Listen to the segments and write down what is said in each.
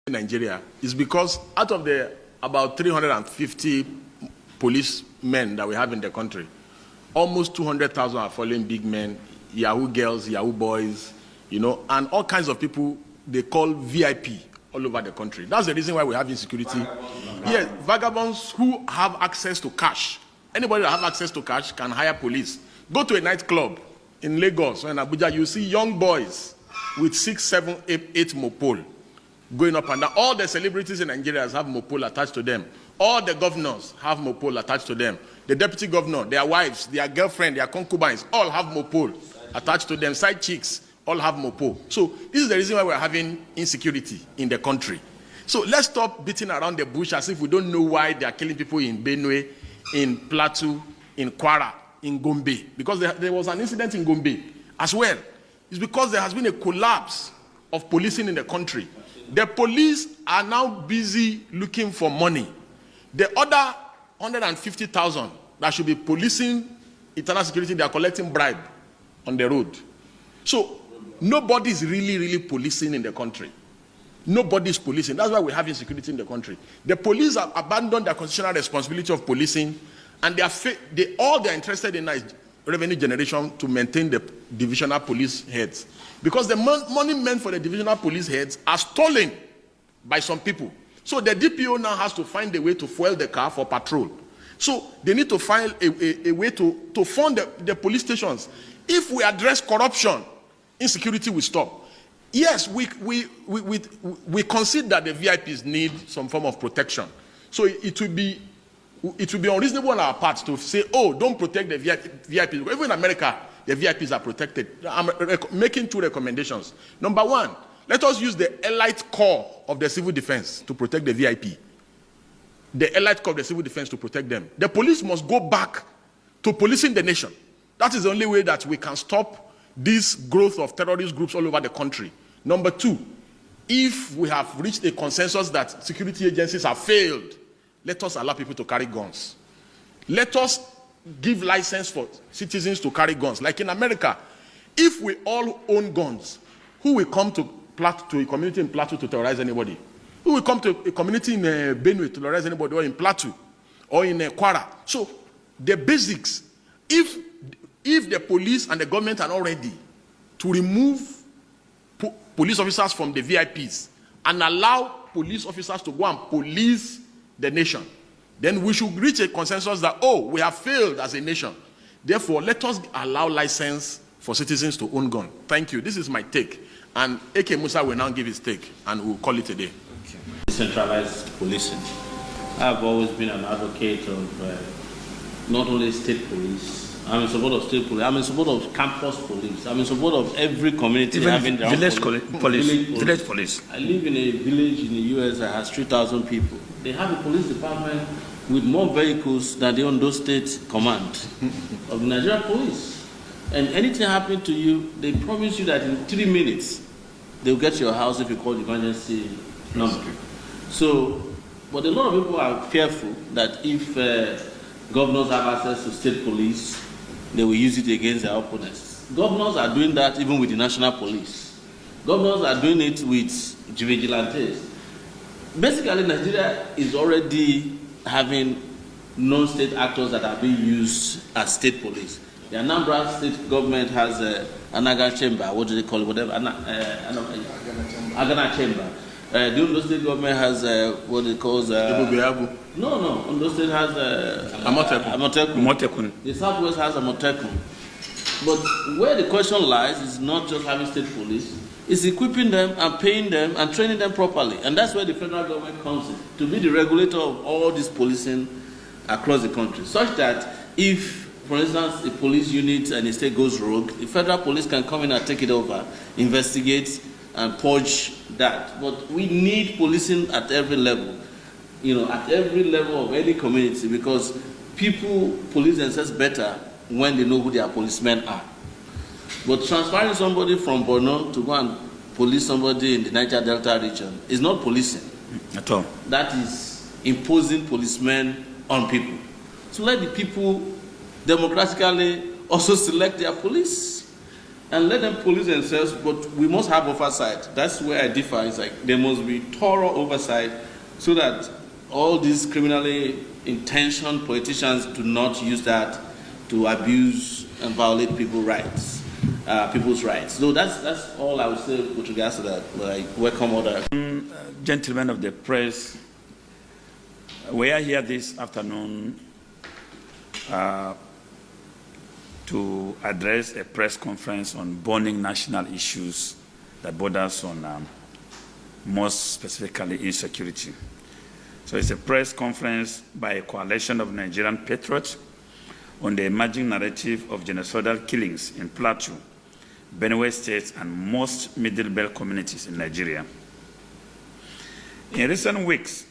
in Nigeria is because out of the about 350 policemen that we have in the country, almost 200,000 are following big men, Yahoo girls, Yahoo boys, you know, and all kinds of people they call VIP all over the country. That's the reason why we have insecurity. Yes, vagabonds who have access to cash. Anybody that have access to cash can hire police. Go to a nightclub in Lagos or in Abuja, you see young boys with 6, 7, 8 mopole going up and down. All the celebrities in Nigeria have mopole attached to them. All the governors have mopole attached to them. The deputy governor, their wives, their girlfriend, their concubines, all have mopole attached to them. Side chicks all have mopole. So this is the reason why we're having insecurity in the country. So let's stop beating around the bush as if we don't know why they are killing people in Benue, in Plateau, in Kwara, in Gombe. Because there was an incident in Gombe as well. It's because there has been a collapse of policing in the country. The police are now busy looking for money. The other 150,000 that should be policing internal security, they are collecting bribe on the road. So nobody is really policing in the country. Nobody is policing. That's why we have insecurity in the country. The police have abandoned their constitutional responsibility of policing, and all they're interested in is revenue generation to maintain the divisional police heads. Because the money meant for the divisional police heads are stolen by some people. So the DPO now has to find a way to fuel the car for patrol. So they need to find a way to fund the police stations. If we address corruption, insecurity will stop. Yes, we concede that the VIPs need some form of protection. So it will be unreasonable on our part to say, oh, don't protect the VIPs. Even in America, the VIPs are protected. I'm making 2 recommendations. Number 1, let us use the elite corps of the civil defense to protect the VIP. The elite corps of the civil defense to protect them. The police must go back to policing the nation. That is the only way that we can stop this growth of terrorist groups all over the country. Number 2, if we have reached a consensus that security agencies have failed, let us allow people to carry guns. Let us give license for citizens to carry guns. Like in America, if we all own guns, who will come to a community in Plateau to terrorize anybody? Who will come to a community in Benue to terrorize anybody, or in Plateau, or in Kwara? So the basics, if the police and the government are not ready to remove police officers from the VIPs and allow police officers to go and police the nation, then we should reach a consensus that, oh, we have failed as a nation. Therefore, let us allow license for citizens to own guns. Thank you. This is my take. And A.K. Musa will now give his take, and we'll call it a day. Okay. Decentralized policing. I've always been an advocate of not only state police. I'm in support of state police. I'm in support of campus police. I'm in support of every community even having their village own village police. I live in a village in the US that has 3,000 people. They have a police department with more vehicles than the Ondo State Command of the Nigerian police. And anything happening to you, they promise you that in 3 minutes, they'll get to your house if you call the emergency number. So, but a lot of people are fearful that if governors have access to state police, they will use it against their opponents. Governors are doing that even with the national police. Governors are doing it with vigilantes. Basically, Nigeria is already having non-state actors that are being used as state police. The Anambra state government has an Aga chamber, what do they call it, whatever, Agana chamber. The Ondo state government has what it calls... No, Ondo state has Amotekun. The Southwest has Amotekun. But where the question lies is not just having state police, it's equipping them and paying them and training them properly. And that's where the federal government comes in, to be the regulator of all this policing across the country. Such that if, for instance, a police unit and a state goes rogue, the federal police can come in and take it over, investigate and purge that. But we need policing at every level, at every level of any community, because people police themselves better when they know who their policemen are. But transferring somebody from Borno to go and police somebody in the Niger Delta region is not policing. At all. That is imposing policemen on people. So let the people democratically also select their police. and let them police themselves, but we must have oversight. That's where I differ. It's like there must be thorough oversight so that all these criminally intentioned politicians do not use that to abuse and violate people's rights. So that's all I would say with regards to that. I welcome all that. Gentlemen of the press, we are here this afternoon to address a press conference on burning national issues that borders on most specifically insecurity. So it's a press conference by a coalition of Nigerian patriots on the emerging narrative of genocidal killings in Plateau, Benue State, and most Middle Belt communities in Nigeria. In recent weeks,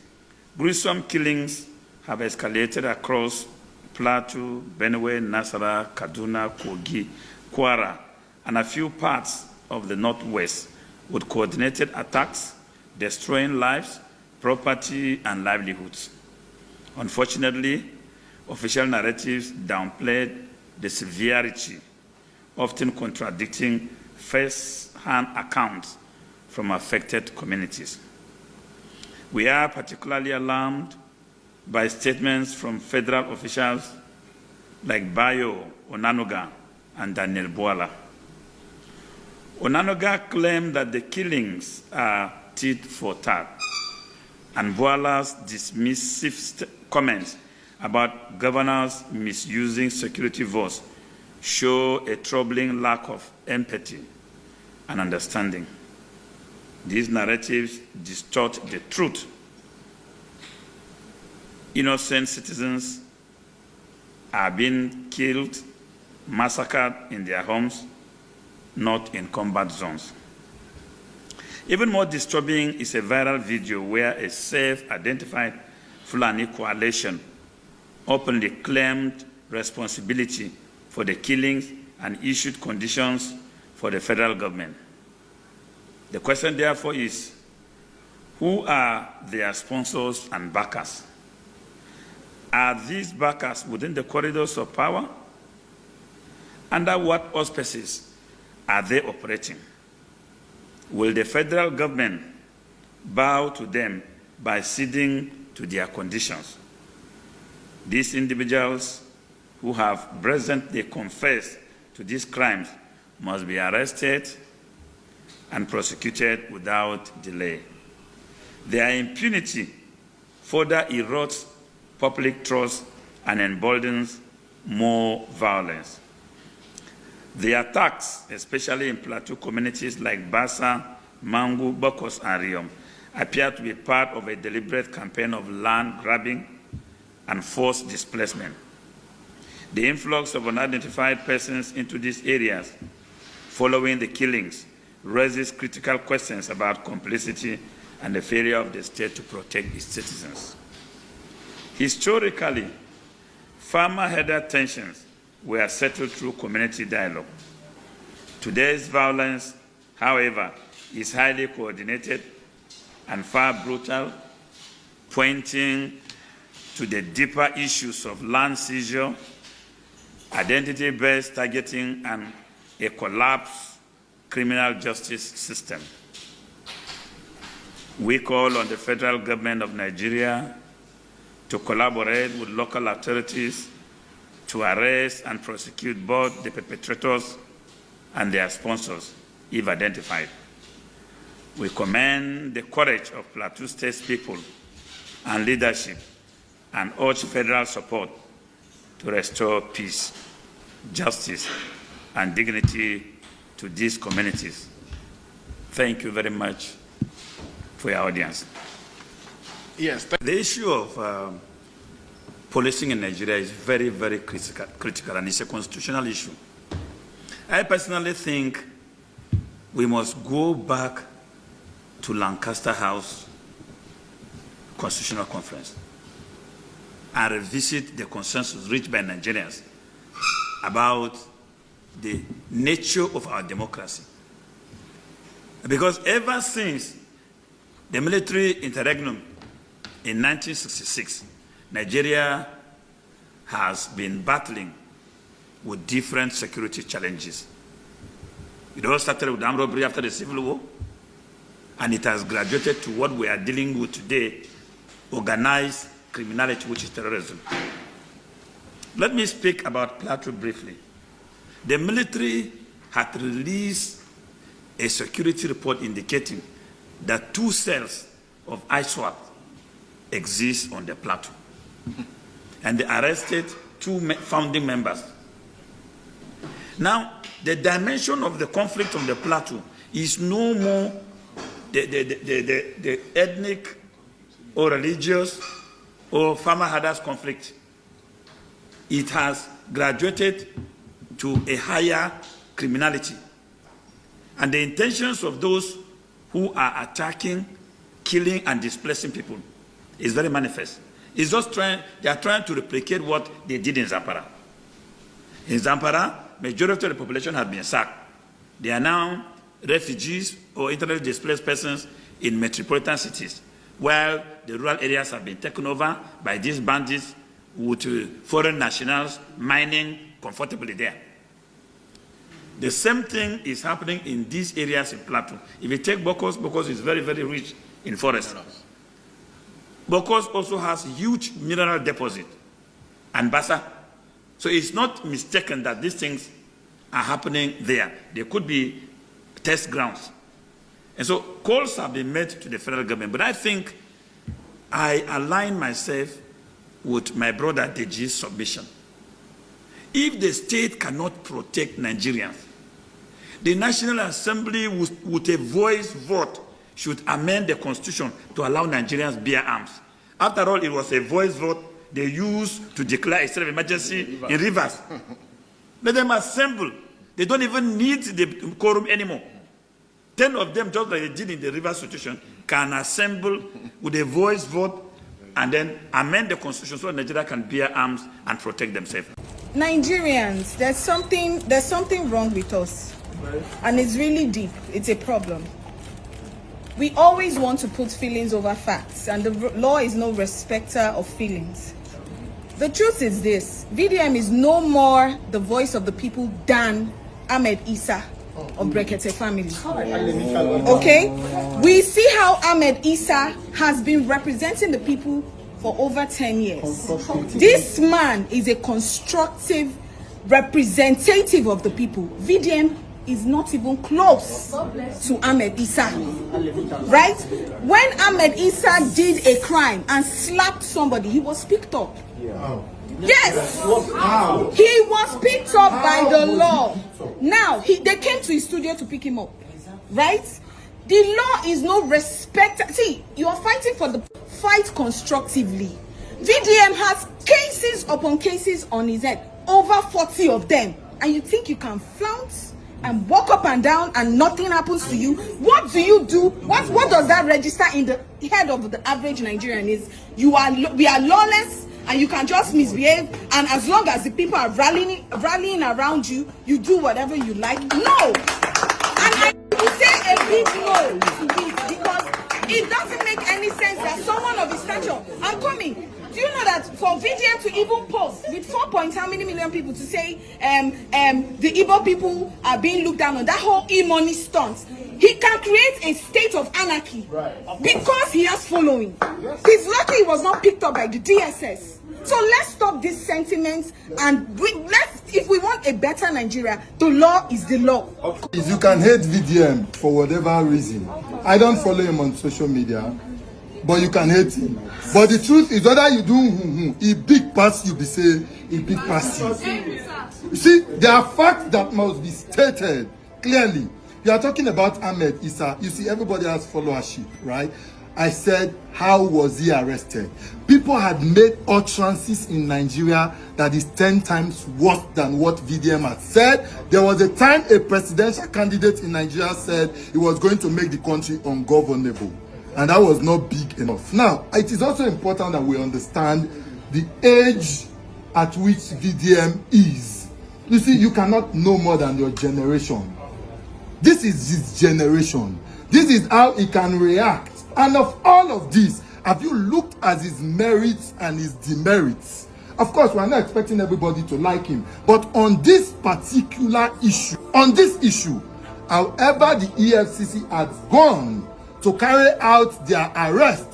gruesome killings have escalated across Plateau, Benue, Nasarawa, Kaduna, Kogi, Kwara, and a few parts of the Northwest, with coordinated attacks, destroying lives, property, and livelihoods. Unfortunately, official narratives downplayed the severity, often contradicting first-hand accounts from affected communities. We are particularly alarmed by statements from federal officials like Bayo Onanuga and Daniel Bwala. Onanuga claimed that the killings are tit for tat, and Bwala's dismissive comments about governors misusing security votes show a troubling lack of empathy and understanding. These narratives distort the truth. Innocent citizens are being killed, massacred in their homes, not in combat zones. Even more disturbing is a viral video where a self-identified Fulani coalition openly claimed responsibility for the killings and issued conditions for the federal government. The question, therefore, is, who are their sponsors and backers? Are these backers within the corridors of power? Under what auspices are they operating? Will the federal government bow to them by ceding to their conditions? These individuals who have presently confessed to these crimes must be arrested and prosecuted without delay. Their impunity further erodes public trust and emboldens more violence. The attacks, especially in plateau communities like Basa, Mangu, Bokos, and Riom, appear to be part of a deliberate campaign of land grabbing and forced displacement. The influx of unidentified persons into these areas following the killings raises critical questions about complicity and the failure of the state to protect its citizens. Historically, farmer-herder tensions were settled through community dialogue. Today's violence, however, is highly coordinated and far brutal, pointing to the deeper issues of land seizure, identity-based targeting, and a collapsed criminal justice system. We call on the federal government of Nigeria to collaborate with local authorities to arrest and prosecute both the perpetrators and their sponsors, if identified. We commend the courage of Plateau State's people and leadership and urge federal support to restore peace, justice, and dignity to these communities. Thank you very much for your audience. Yes. The issue of policing in Nigeria is very, very critical, and it's a constitutional issue. I personally think we must go back to Lancaster House Constitutional Conference and revisit the consensus reached by Nigerians about the nature of our democracy. Because ever since the military interregnum in 1966, Nigeria has been battling with different security challenges. It all started with armed robbery after the Civil War, and it has graduated to what we are dealing with today, organized criminality, which is terrorism. Let me speak about Plateau briefly. The military had released a security report indicating that 2 cells of ISWAP exist on the Plateau. And they arrested 2 founding members. Now, the dimension of the conflict on the Plateau is no more the ethnic or religious or farmer herders conflict. It has graduated to a higher criminality. And the intentions of those who are attacking, killing, and displacing people is very manifest. It's just they are trying to replicate what they did in Zamfara. In Zamfara, majority of the population has been sacked. They are now refugees or internally displaced persons in metropolitan cities, while the rural areas have been taken over by these bandits with foreign nationals mining comfortably there. The same thing is happening in these areas in Plateau. If you take Bokos, Bokos is very, very rich in forest. Bokos also has huge mineral deposit and Bassa. So it's not mistaken that these things are happening there. There could be test grounds. And so calls have been made to the federal government. But I think I align myself with my brother Deji's submission. If the state cannot protect Nigerians, the National Assembly with a voice vote should amend the constitution to allow Nigerians bear arms. After all, it was a voice vote they used to declare a state of emergency in Rivers. Let them assemble. They don't even need the quorum anymore. 10 of them, just like they did in the Rivers situation, can assemble with a voice vote and then amend the constitution so Nigeria can bear arms and protect themselves. Nigerians, there's something wrong with us, and it's really deep. It's a problem. We always want to put feelings over facts, and the law is no respecter of feelings. The truth is this: VDM is no more the voice of the people than Ahmed Issa of Brekete family. Okay? We see how Ahmed Issa has been representing the people for over 10 years. This man is a constructive representative of the people. VDM is not even close to Ahmed Issa. Right? When Ahmed Issa did a crime and slapped somebody, he was picked up. Yes, he was picked up by the law. Now, they came to his studio to pick him up, right? The law is no respect. See, you are fighting for the fight constructively. VDM has cases upon cases on his head, over 40 of them, and you think you can flounce and walk up and down and nothing happens to you? What do you do? What does that register in the head of the average Nigerian? Is we are lawless, and you can just misbehave, and as long as the people are rallying around you, you do whatever you like. No! And I would say a big no to it, because it doesn't make any sense that someone of his stature, I'm coming. Do you know that for VDM to even post with 4 point how many million people to say the Igbo people are being looked down on, that whole e-money stunt, he can create a state of anarchy because he has following. He's lucky he was not picked up by the DSS. So let's stop these sentiments, and if we want a better Nigeria, the law is the law. You can hate VDM for whatever reason. I don't follow him on social media, but you can hate him. But the truth is, whether you do he big pass you, be say he big pass you. You see, there are facts that must be stated clearly. You are talking about Ahmed Issa. You see, everybody has followership, right? I said, how was he arrested? People had made utterances in Nigeria that is 10 times worse than what VDM had said. There was a time a presidential candidate in Nigeria said he was going to make the country ungovernable. And that was not big enough. Now, it is also important that we understand the age at which VDM is. You see, you cannot know more than your generation. This is his generation. This is how he can react. And of all of this, have you looked at his merits and his demerits? Of course, we are not expecting everybody to like him. But on this particular issue, However, the EFCC has gone to carry out their arrest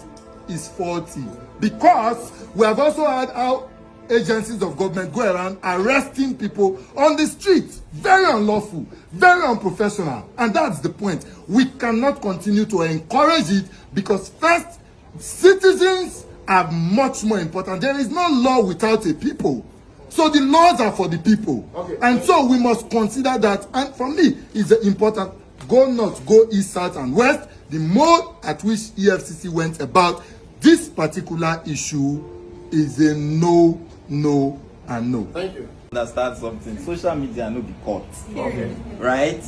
is faulty, because we have also had how agencies of government go around arresting people on the street. Very unlawful, very unprofessional, and that's the point. We cannot continue to encourage it, because first, citizens are much more important. There is no law without a people. So the laws are for the people. Okay. And so we must consider that, and for me, it's important. Go north, go east, south, and west. The mode at which EFCC went about this particular issue is a no, no, and no. Thank you. Understand something. Social media no be court. Okay. Right?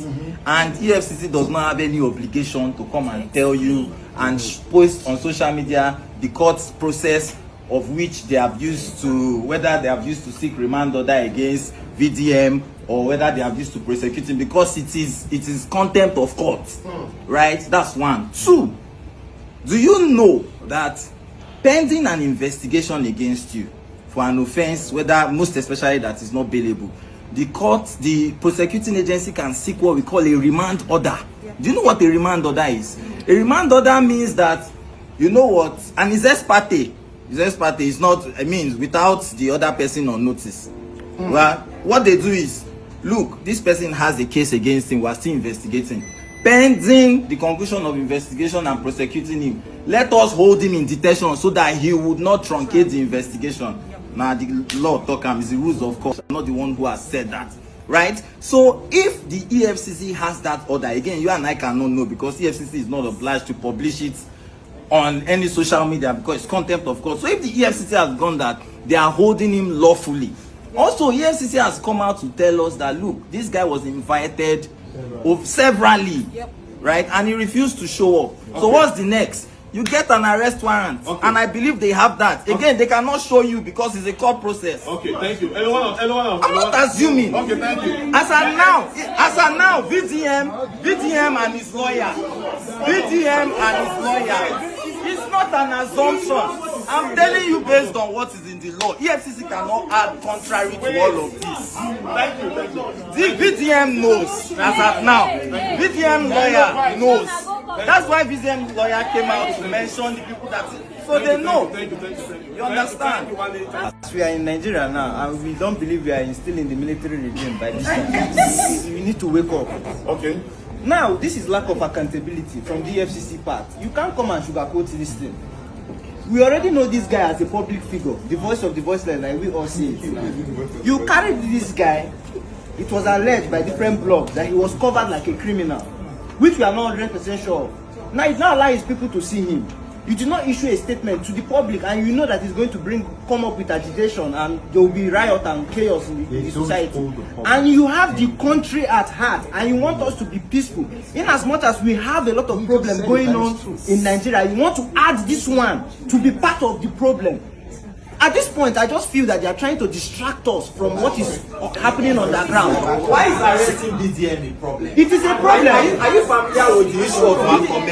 And EFCC does not have any obligation to come and tell you and post on social media the court process of which they have used to, whether they have used to seek remand order against VDM or whether they have used to prosecute him, because it is contempt of court. Right? That's one. Two, do you know that pending an investigation against you for an offense, whether most especially that is not bailable, the court, the prosecuting agency can seek what we call a remand order. Do you know what a remand order is? A remand order means that, you know what, and it's ex parte. It's ex parte is not, I mean, without the other person on notice. Well, what they do is, look, this person has a case against him, we're still investigating. Pending the conclusion of investigation and prosecuting him, let us hold him in detention so that he would not truncate the investigation. Now, the law talk is the rules of court. I'm not the one who has said that. Right? So, if the EFCC has that order, again, you and I cannot know, because EFCC is not obliged to publish it on any social media because it's contempt of court. So, if the EFCC has gone that, they are holding him lawfully. Also, EFCC has come out to tell us that, look, this guy was invited severally, right? And he refused to show up. Okay. So what's the next? You get an arrest warrant, and I believe they have that. Again, they cannot show you because it's a court process. Okay, thank you. Anyone else? I'm not assuming. Okay, thank you. As of now, VDM and his lawyer, it's not an assumption. I'm telling you based on what is in the law. EFCC cannot add contrary to all of this. Thank you. The VDM knows as of now. VDM lawyer knows. That's why VDM lawyer came out to mention the people that, so they know. Thank you. You understand? As we are in Nigeria now, and we don't believe we are still in the military regime by this time. We need to wake up. Okay. Now, this is lack of accountability from the EFCC part. You can't come and sugarcoat this thing. We already know this guy as a public figure, the voice of the voiceless, like we all see it. You carried this guy, it was alleged by different blogs that he was covered like a criminal, which we are not 100% sure of. Now, it now allows people to see him. You do not issue a statement to the public, and you know that it's going to come up with agitation, and there will be riot and chaos in the society. And you have the country at heart, and you want us to be peaceful. In as much as we have a lot of problems going on in Nigeria, you want to add this one to be part of the problem. At this point, I just feel that they are trying to distract us from what is happening on the ground. Why is arresting VDM a problem? It is a problem. Are you familiar with the issue of Malcolm?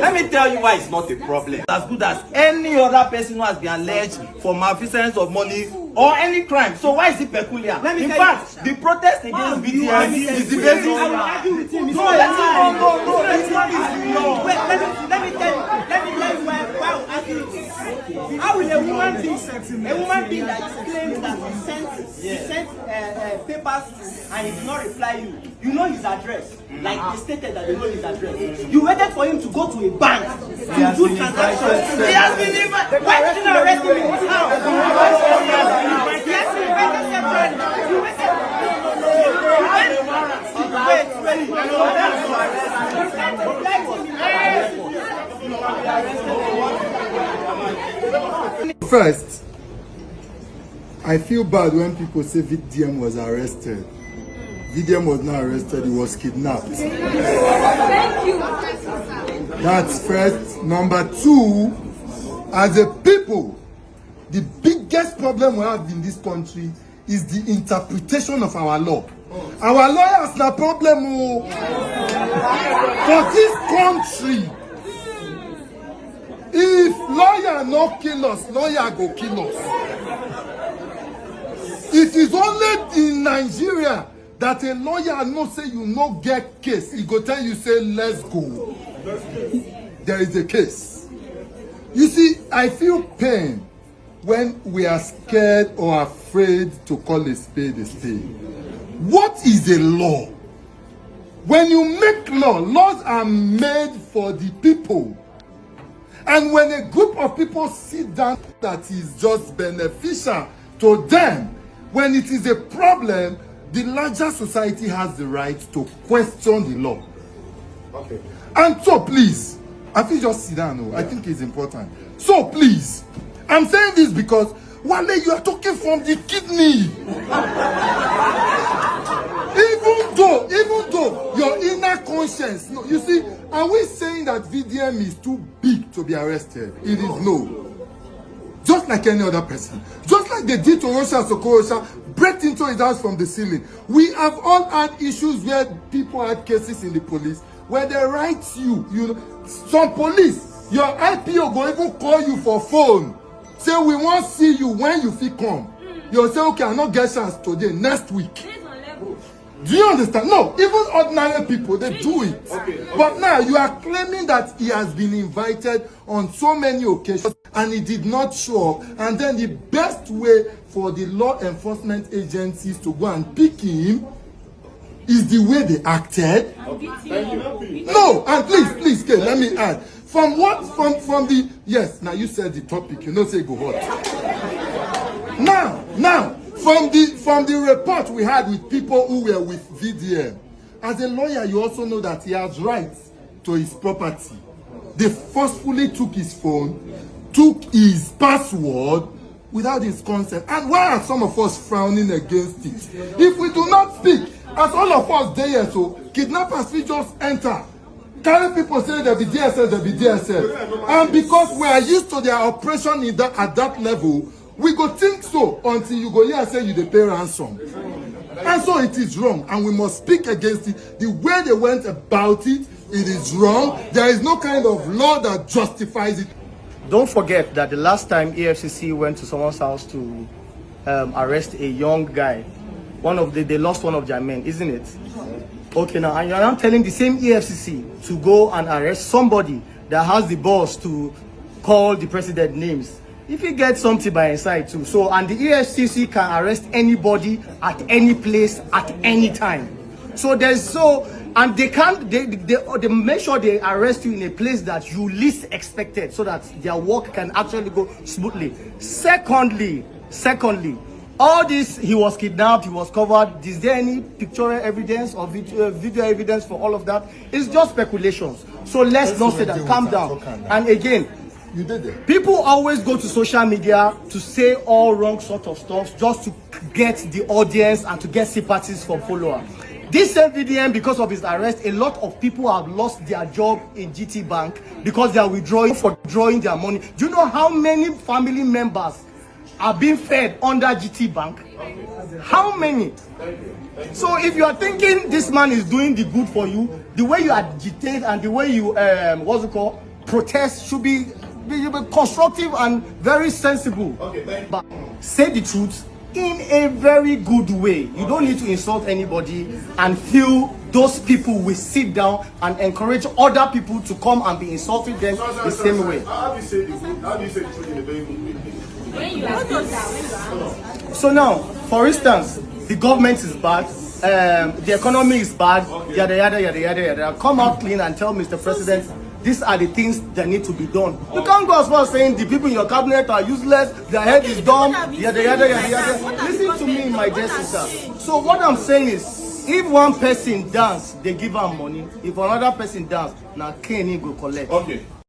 Let me tell you why it's not a problem. As good as any other person who has been alleged for malfeasance of money or any crime. So why is it peculiar? In fact, the protest against VDM is the basis. I will argue with him. No, it's not easy. Let me tell you why I will argue with him. How will a woman being that claims that he sent papers and he did not reply you know his address, like they stated that they know his address. You waited for him to go to a bank to do transactions. He has been invited. Why did you arrest him? How? He has been invited separately. You First, I feel bad when people say VDM was arrested. VDM was not arrested, he was kidnapped. Thank you. That's first. Number two, as a people, the biggest problem we have in this country is the interpretation of our law. Our lawyers na problem for this country. If lawyer no kill us, lawyer go kill us. It is only in Nigeria that a lawyer no say you no get case, he go tell you say let's go. There is a case. You see, I feel pain when we are scared or afraid to call a spade a spade. What is a law? When you make law, laws are made for the people. And when a group of people sit down that is just beneficial to them, when it is a problem, the larger society has the right to question the law. Okay. And so please, I feel just sit down. I think it's important. So please, I'm saying this because Wale, you are talking from the kidney. even though your inner conscience, no, you see, are we saying that VDM is too big to be arrested? It is no. Just like any other person. Just like they did to Russia Sokorosha, break into his house from the ceiling. We have all had issues where people had cases in the police where they write you know, some police, your IPO go even call you for phone. Say, we want to see you when you fit come. You'll say, okay, I'll not get chance today, next week. Do you understand? No, even ordinary people, they do it. Okay. But now you are claiming that he has been invited on so many occasions and he did not show up. And then the best way for the law enforcement agencies to go and pick him is the way they acted. No, and please, Kay, let me add. From the yes, now you said the topic, you know, say go hot. Now, from the report we had with people who were with VDM, as a lawyer, you also know that he has rights to his property. They forcefully took his phone, took his password without his consent. And why are some of us frowning against it? If we do not speak, as all of us there, so kidnappers will just enter. Carry people say there be DSS, there be DSS. And because we are used to their operation at that level, we go think so until you go here and say you dey pay ransom. And so it is wrong, and we must speak against it. The way they went about it, it is wrong. There is no kind of law that justifies it. Don't forget that the last time EFCC went to someone's house to arrest a young guy, they lost one of their men, isn't it? Okay, now, and you're now telling the same EFCC to go and arrest somebody that has the balls to call the president names. If you get something by his side too, so, and the EFCC can arrest anybody at any place at any time. So and they make sure they arrest you in a place that you least expected, so that their work can actually go smoothly. Secondly, all this, he was kidnapped, he was covered. Is there any pictorial evidence or video evidence for all of that? It's just speculations. So let's not say that. Calm down. And again, you did it. People always go to social media to say all wrong sort of stuff just to get the audience and to get sympathies from followers. This same VDM, because of his arrest, a lot of people have lost their job in GT Bank because they are withdrawing their money. Do you know how many family members are being fed under GT Bank? How many? So if you are thinking this man is doing the good for you, the way you agitate and the way you protest should be constructive and very sensible. But say the truth in a very good way. You don't need to insult anybody and feel those people will sit down and encourage other people to come and be insulting them the same way. How do you say the truth in a very good way? So now, for instance, the government is bad, the economy is bad, yada yada yada yada yada. Come out clean and tell Mr. President, these are the things that need to be done. You can't go as far as saying the people in your cabinet are useless, their head is dumb, yada yada yada yada. Listen to me, my dear sister. So what I'm saying is, if one person dance, they give her money. If another person dance, now Kenny go collect. Okay.